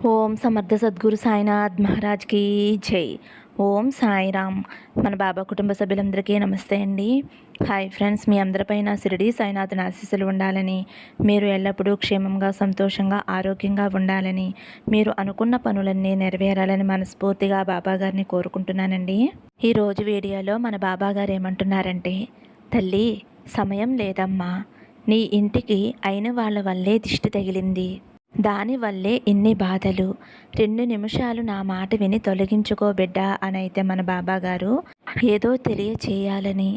ఓం సమర్థ సద్గురు సాయినాథ్ మహారాజ్కి జై. ఓం సాయిరామ్. మన బాబా కుటుంబ సభ్యులందరికీ నమస్తే అండి. హాయ్ ఫ్రెండ్స్, మీ అందరిపైన షిరిడి సాయినాథుని ఆశీస్సులు ఉండాలని, మీరు ఎల్లప్పుడూ క్షేమంగా సంతోషంగా ఆరోగ్యంగా ఉండాలని, మీరు అనుకున్న పనులన్నీ నెరవేరాలని మనస్ఫూర్తిగా బాబా గారిని కోరుకుంటున్నానండి. ఈరోజు వీడియోలో మన బాబా గారు ఏమంటున్నారంటే, తల్లి సమయం లేదమ్మా, నీ ఇంటికి అయిన వాళ్ళ వల్లే దిష్టి తగిలింది, దానివల్లే ఇన్ని బాధలు, 2 నిమిషాలు నా మాట విని తొలగించుకో బిడ్డ అని అయితే మన బాబా గారు ఏదో తెలియచేయాలని,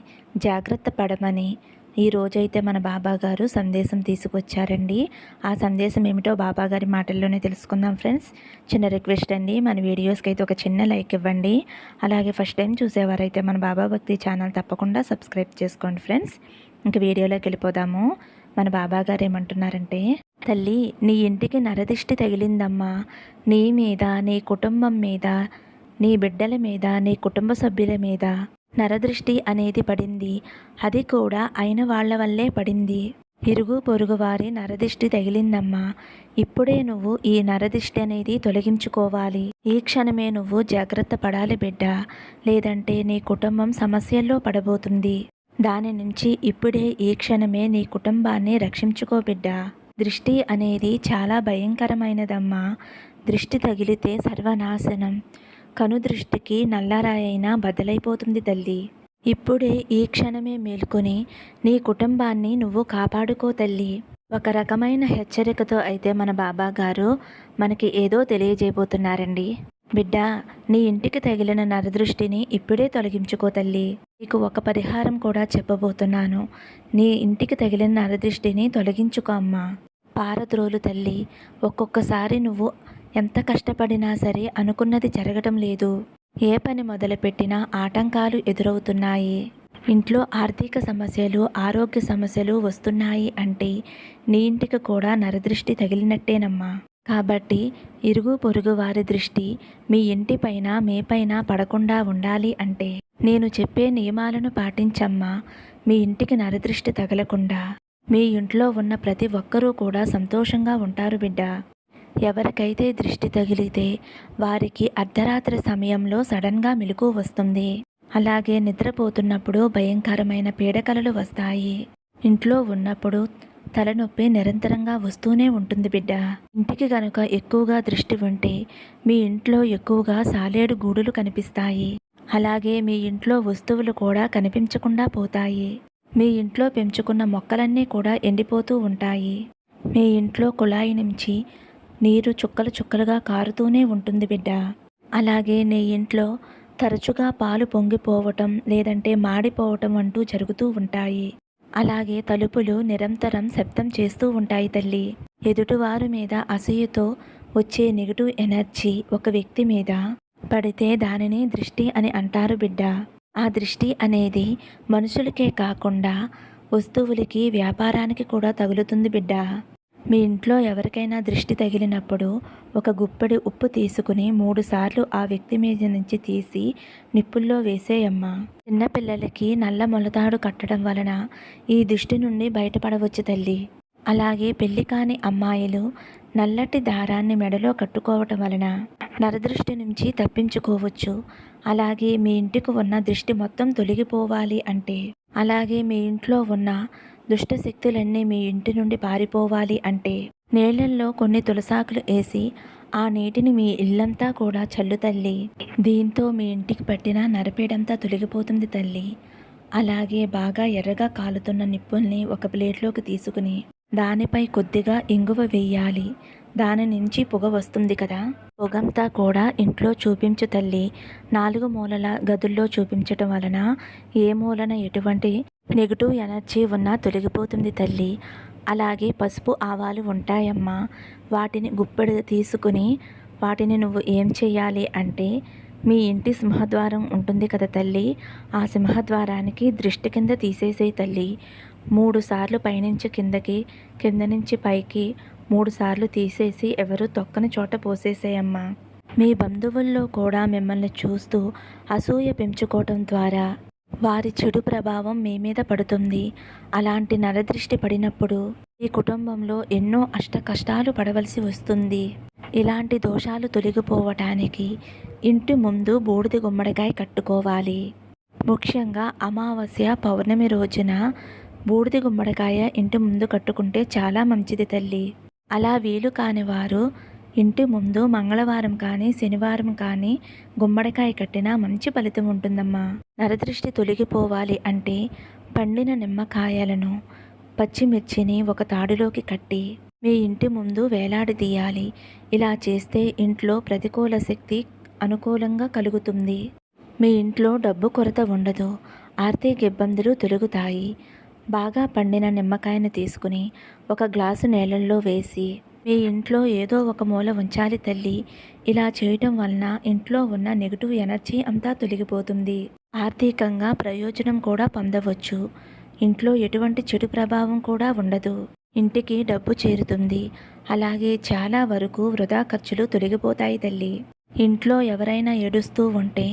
జాగ్రత్త పడమని ఈరోజైతే మన బాబా గారు సందేశం తీసుకొచ్చారండి. ఆ సందేశం ఏమిటో బాబా గారి మాటల్లోనే తెలుసుకుందాం ఫ్రెండ్స్. చిన్న రిక్వెస్ట్ అండి, మన వీడియోస్కి అయితే ఒక చిన్న లైక్ ఇవ్వండి. అలాగే ఫస్ట్ టైం చూసేవారైతే మన బాబా భక్తి ఛానల్ తప్పకుండా సబ్స్క్రైబ్ చేసుకోండి ఫ్రెండ్స్. ఇంక వీడియోలోకి వెళ్ళిపోదాము. మన బాబా గారు ఏమంటున్నారంటే, తల్లి నీ ఇంటికి నరదిష్టి తగిలిందమ్మా, నీ మీద, నీ కుటుంబం మీద, నీ బిడ్డల మీద, నీ కుటుంబ సభ్యుల మీద నరదృష్టి అనేది పడింది. అది కూడా అయిన వాళ్ళ వల్లే పడింది. ఇరుగు పొరుగు వారి నరదిష్టి తగిలిందమ్మా. ఇప్పుడే నువ్వు ఈ నరదిష్టి అనేది తొలగించుకోవాలి. ఈ క్షణమే నువ్వు జాగ్రత్త పడాలి బిడ్డ, లేదంటే నీ కుటుంబం సమస్యల్లో పడబోతుంది. దాని నుంచి ఇప్పుడే ఈ క్షణమే నీ కుటుంబాన్ని రక్షించుకో బిడ్డ. దృష్టి అనేది చాలా భయంకరమైనదమ్మా. దృష్టి తగిలితే సర్వనాశనం. కనుదృష్టికి నల్లరాయైనా బదులైపోతుంది తల్లి. ఇప్పుడే ఈ క్షణమే మేల్కొని నీ కుటుంబాన్ని నువ్వు కాపాడుకో తల్లి. ఒక రకమైన హెచ్చరికతో అయితే మన బాబా గారు మనకి ఏదో తెలియజేయబోతున్నారండి. బిడ్డ, నీ ఇంటికి తగిలిన నరదృష్టిని ఇప్పుడే తొలగించుకో తల్లి. నీకు ఒక పరిహారం కూడా చెప్పబోతున్నాను. నీ ఇంటికి తగిలిన నరదృష్టిని తొలగించుకో అమ్మా. పారద్రోలు తల్లి. ఒక్కొక్కసారి నువ్వు ఎంత కష్టపడినా సరే అనుకున్నది జరగటం లేదు. ఏ పని మొదలుపెట్టినా ఆటంకాలు ఎదురవుతున్నాయి. ఇంట్లో ఆర్థిక సమస్యలు, ఆరోగ్య సమస్యలు వస్తున్నాయి అంటే నీ ఇంటికి కూడా నరదృష్టి తగిలినట్టేనమ్మా. కాబట్టి ఇరుగు పొరుగు వారి దృష్టి మీ ఇంటిపైన, మీపైన పడకుండా ఉండాలి అంటే నేను చెప్పే నియమాలను పాటించమ్మా. మీ ఇంటికి నరదృష్టి తగలకుండా మీ ఇంట్లో ఉన్న ప్రతి ఒక్కరూ కూడా సంతోషంగా ఉంటారు బిడ్డ. ఎవరికైతే దృష్టి తగిలితే వారికి అర్ధరాత్రి సమయంలో సడన్గా మెలకువ వస్తుంది. అలాగే నిద్రపోతున్నప్పుడు భయంకరమైన పీడకలలు వస్తాయి. ఇంట్లో ఉన్నప్పుడు తలనొప్పి నిరంతరంగా వస్తూనే ఉంటుంది బిడ్డ. ఇంటికి గనుక ఎక్కువగా దృష్టి ఉంటే మీ ఇంట్లో ఎక్కువగా సాలేడు గూడులు కనిపిస్తాయి. అలాగే మీ ఇంట్లో వస్తువులు కూడా కనిపించకుండా పోతాయి. మీ ఇంట్లో పెంచుకున్న మొక్కలన్నీ కూడా ఎండిపోతూ ఉంటాయి. మీ ఇంట్లో కుళాయి నుంచి నీరు చుక్కలు చుక్కలుగా కారుతూనే ఉంటుంది బిడ్డ. అలాగే నీ ఇంట్లో తరచుగా పాలు పొంగిపోవటం, లేదంటే మాడిపోవటం అంటూ జరుగుతూ ఉంటాయి. అలాగే తలుపులు నిరంతరం శబ్దం చేస్తూ ఉంటాయి తల్లి. ఎదుటివారి మీద అసూయతో వచ్చే నెగిటివ్ ఎనర్జీ ఒక వ్యక్తి మీద పడితే దానిని దృష్టి అని అంటారు బిడ్డ. ఆ దృష్టి అనేది మనుషులకే కాకుండా వస్తువులకి, వ్యాపారానికి కూడా తగులుతుంది బిడ్డ. మీ ఇంట్లో ఎవరికైనా దృష్టి తగిలినప్పుడు ఒక గుప్పెడు ఉప్పు తీసుకుని 3 సార్లు ఆ వ్యక్తి మీద నుంచి తీసి నిప్పుల్లో వేసేయమ్మా. చిన్నపిల్లలకి నల్ల మొలతాడు కట్టడం వలన ఈ దృష్టి నుండి బయటపడవచ్చు తల్లి. అలాగే పెళ్లి కాని అమ్మాయిలు నల్లటి దారాన్ని మెడలో కట్టుకోవటం వలన నరదృష్టి నుంచి తప్పించుకోవచ్చు. అలాగే మీ ఇంటికి ఉన్న దృష్టి మొత్తం తొలగిపోవాలి అంటే, అలాగే మీ ఇంట్లో ఉన్న దుష్ట శక్తులన్నీ మీ ఇంటి నుండి పారిపోవాలి అంటే నీళ్లల్లో కొన్ని తులసాకులు వేసి ఆ నీటిని మీ ఇల్లంతా కూడా చల్లు తల్లి. దీంతో మీ ఇంటికి పట్టిన నరపేడంతా తొలగిపోతుంది తల్లి. అలాగే బాగా ఎర్రగా కాలుతున్న నిప్పుల్ని ఒక ప్లేట్లోకి తీసుకుని దానిపై కొద్దిగా ఇంగువ వేయాలి. దాని నుంచి పొగ వస్తుంది కదా, పొగంతా కూడా ఇంట్లో చూపించు తల్లి. 4 మూలల గదుల్లో చూపించటం వలన ఏ మూలన ఎటువంటి నెగిటివ్ ఎనర్జీ ఉన్నా తొలగిపోతుంది తల్లి. అలాగే పసుపు ఆవాలు ఉంటాయమ్మా. వాటిని గుప్పెడు తీసుకుని వాటిని నువ్వు ఏం చేయాలి అంటే, మీ ఇంటి సింహద్వారం ఉంటుంది కదా తల్లి, ఆ సింహద్వారానికి దృష్టి కింద తీసేసేయి తల్లి. 3 సార్లు పైనుంచి కిందకి, కింద నుంచి పైకి 3 సార్లు తీసేసి ఎవరు తొక్కని చోట పోసేసేయమ్మా. మీ బంధువుల్లో కూడా మిమ్మల్ని చూస్తూ అసూయ పెంచుకోవటం ద్వారా వారి చెడు ప్రభావం మీ మీద పడుతుంది. అలాంటి నరదృష్టి పడినప్పుడు ఈ కుటుంబంలో ఎన్నో అష్ట కష్టాలు పడవలసి వస్తుంది. ఇలాంటి దోషాలు తొలగిపోవటానికి ఇంటి ముందు బూడిద గుమ్మడికాయ కట్టుకోవాలి. ముఖ్యంగా అమావాస్య, పౌర్ణమి రోజున బూడిద గుమ్మడికాయ ఇంటి ముందు కట్టుకుంటే చాలా మంచిది తల్లి. అలా వీలు కాని వారు ఇంటి ముందు మంగళవారం కానీ, శనివారం కానీ గుమ్మడికాయ కట్టినా మంచి ఫలితం ఉంటుందమ్మా. నరదృష్టి తొలగిపోవాలి అంటే పండిన నిమ్మకాయలను, పచ్చిమిర్చిని ఒక తాడులోకి కట్టి మీ ఇంటి ముందు వేలాడదీయాలి. ఇలా చేస్తే ఇంట్లో ప్రతికూల శక్తి అనుకూలంగా కలుగుతుంది. మీ ఇంట్లో డబ్బు కొరత ఉండదు. ఆర్థిక ఇబ్బందులు తొలగుతాయి. బాగా పండిన నిమ్మకాయను తీసుకుని ఒక గ్లాసు నీళ్ళల్లో వేసి మీ ఇంట్లో ఏదో ఒక మూల ఉంచాలి తల్లి. ఇలా చేయటం వలన ఇంట్లో ఉన్న నెగిటివ్ ఎనర్జీ అంతా తొలగిపోతుంది. ఆర్థికంగా ప్రయోజనం కూడా పొందవచ్చు. ఇంట్లో ఎటువంటి చెడు ప్రభావం కూడా ఉండదు. ఇంటికి డబ్బు చేరుతుంది. అలాగే చాలా వరకు వృధా ఖర్చులు తొలగిపోతాయి తల్లి. ఇంట్లో ఎవరైనా ఏడుస్తూ ఉంటే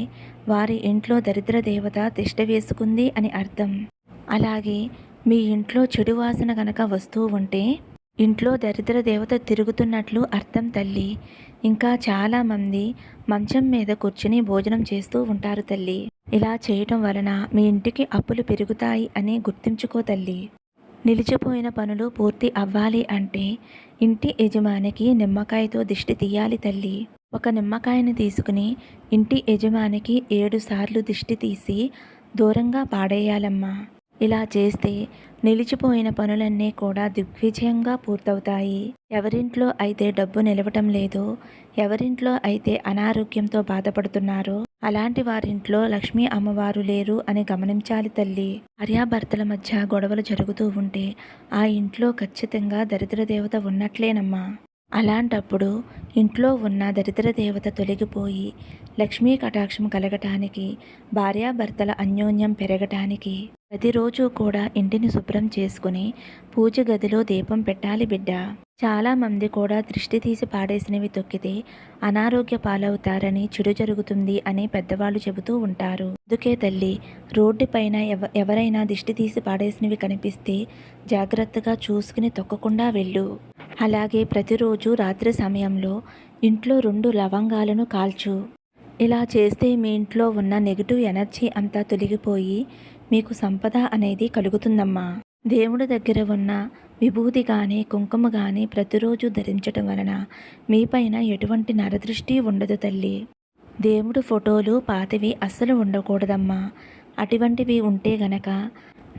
వారి ఇంట్లో దరిద్ర దేవత తిష్ట వేసుకుంది అని అర్థం. అలాగే మీ ఇంట్లో చెడు వాసన గనక వస్తూ ఉంటే ఇంట్లో దరిద్ర దేవత తిరుగుతున్నట్లు అర్థం తల్లి. ఇంకా చాలామంది మంచం మీద కూర్చుని భోజనం చేస్తూ ఉంటారు తల్లి. ఇలా చేయటం వలన మీ ఇంటికి అప్పులు పెరుగుతాయి అని గుర్తుంచుకో తల్లి. నిలిచిపోయిన పనులు పూర్తి అవ్వాలి అంటే ఇంటి యజమానికి నిమ్మకాయతో దిష్టి తీయాలి తల్లి. ఒక నిమ్మకాయని తీసుకుని ఇంటి యజమానికి 7 సార్లు దిష్టి తీసి దూరంగా పాడేయాలమ్మా. ఇలా చేస్తే నిలిచిపోయిన పనులన్నీ కూడా దిగ్విజయంగా పూర్తవుతాయి. ఎవరింట్లో అయితే డబ్బు నిలవటం లేదో, ఎవరింట్లో అయితే అనారోగ్యంతో బాధపడుతున్నారో అలాంటి వారింట్లో లక్ష్మీ అమ్మవారు లేరు అని గమనించాలి తల్లి. భార్యాభర్తల మధ్య గొడవలు జరుగుతూ ఉంటే ఆ ఇంట్లో ఖచ్చితంగా దరిద్ర దేవత ఉన్నట్లేనమ్మా. అలాంటప్పుడు ఇంట్లో ఉన్న దరిద్ర దేవత తొలగిపోయి లక్ష్మీ కటాక్షం కలగటానికి, భార్యాభర్తల అన్యోన్యం పెరగటానికి ప్రతిరోజు కూడా ఇంటిని శుభ్రం చేసుకుని పూజ గదిలో దీపం పెట్టాలి బిడ్డ. చాలామంది కూడా దృష్టి తీసి పాడేసినవి తొక్కితే అనారోగ్య పాలవుతారని, చెడు జరుగుతుంది అని పెద్దవాళ్ళు చెబుతూ ఉంటారు. అందుకే తల్లి, రోడ్డు పైన ఎవరైనా దిష్టి తీసి పాడేసినవి కనిపిస్తే జాగ్రత్తగా చూసుకుని తొక్కకుండా వెళ్ళు. అలాగే ప్రతిరోజు రాత్రి సమయంలో ఇంట్లో 2 లవంగాలను కాల్చు. ఇలా చేస్తే మీ ఇంట్లో ఉన్న నెగిటివ్ ఎనర్జీ అంతా తొలగిపోయి మీకు సంపద అనేది కలుగుతుందమ్మా. దేవుడి దగ్గర ఉన్న విభూతి కానీ, కుంకుమ కానీ ప్రతిరోజు ధరించటం వలన మీపైన ఎటువంటి నరదృష్టి ఉండదు తల్లి. దేవుడు ఫోటోలు పాతవి అస్సలు ఉండకూడదమ్మా. అటువంటివి ఉంటే గనక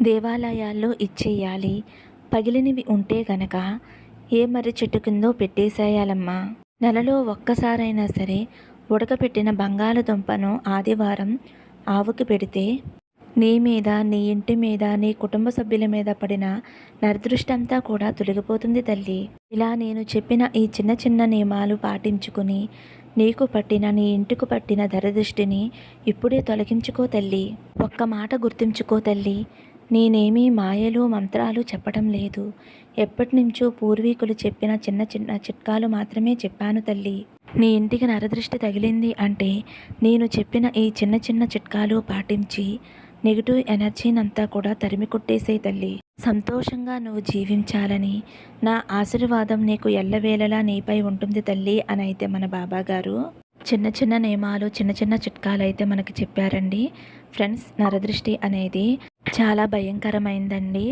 దేవాలయాల్లో ఇచ్చేయాలి. పగిలినవి ఉంటే గనక ఏ మర్రి చెట్టు కిందో పెట్టేసేయాలమ్మా. నెలలో ఒక్కసారైనా సరే ఉడకపెట్టిన బంగాళదుంపను ఆదివారం ఆవుకి పెడితే నీ మీద, నీ ఇంటి మీద, నీ కుటుంబ సభ్యుల మీద పడిన నరదృష్టి అంతా కూడా తొలగిపోతుంది తల్లి. ఇలా నేను చెప్పిన ఈ చిన్న చిన్న నియమాలు పాటించుకుని నీకు పట్టిన, నీ ఇంటికి పట్టిన దరదృష్టిని ఇప్పుడే తొలగించుకో తల్లి. ఒక్క మాట గుర్తుంచుకో తల్లి, నేనేమీ మాయలు మంత్రాలు చెప్పడం లేదు. ఎప్పటి నుంచో పూర్వీకులు చెప్పిన చిన్న చిన్న చిట్కాలు మాత్రమే చెప్పాను తల్లి. నీ ఇంటికి నరదృష్టి తగిలింది అంటే నేను చెప్పిన ఈ చిన్న చిన్న చిట్కాలు పాటించి నెగిటివ్ ఎనర్జీనంతా కూడా తరిమి కొట్టేసే తల్లి. సంతోషంగా నువ్వు జీవించాలని నా ఆశీర్వాదం నీకు ఎల్లవేళలా నీపై ఉంటుంది తల్లి అని అయితే మన బాబాగారు చిన్న చిన్న నియమాలు, చిన్న చిన్న చిట్కాలు అయితే మనకి చెప్పారండి. ఫ్రెండ్స్, నరదృష్టి అనేది చాలా భయంకరమైందండి.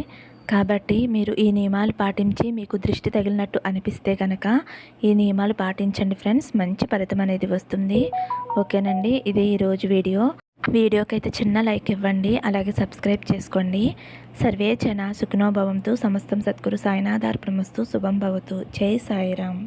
కాబట్టి మీరు ఈ నియమాలు పాటించి మీకు దృష్టి తగిలినట్టు అనిపిస్తే కనుక ఈ నియమాలు పాటించండి ఫ్రెండ్స్. మంచి ఫలితం అనేది వస్తుంది. ఓకేనండి, ఇదే ఈరోజు వీడియోకి అయితే చిన్న లైక్ ఇవ్వండి. అలాగే సబ్స్క్రైబ్ చేసుకోండి. సర్వే జన సుఖినో భవంతు. సమస్తం సద్గురు సాయినాథార్పణమస్తు. శుభం భవతు. జై సాయిరామ్.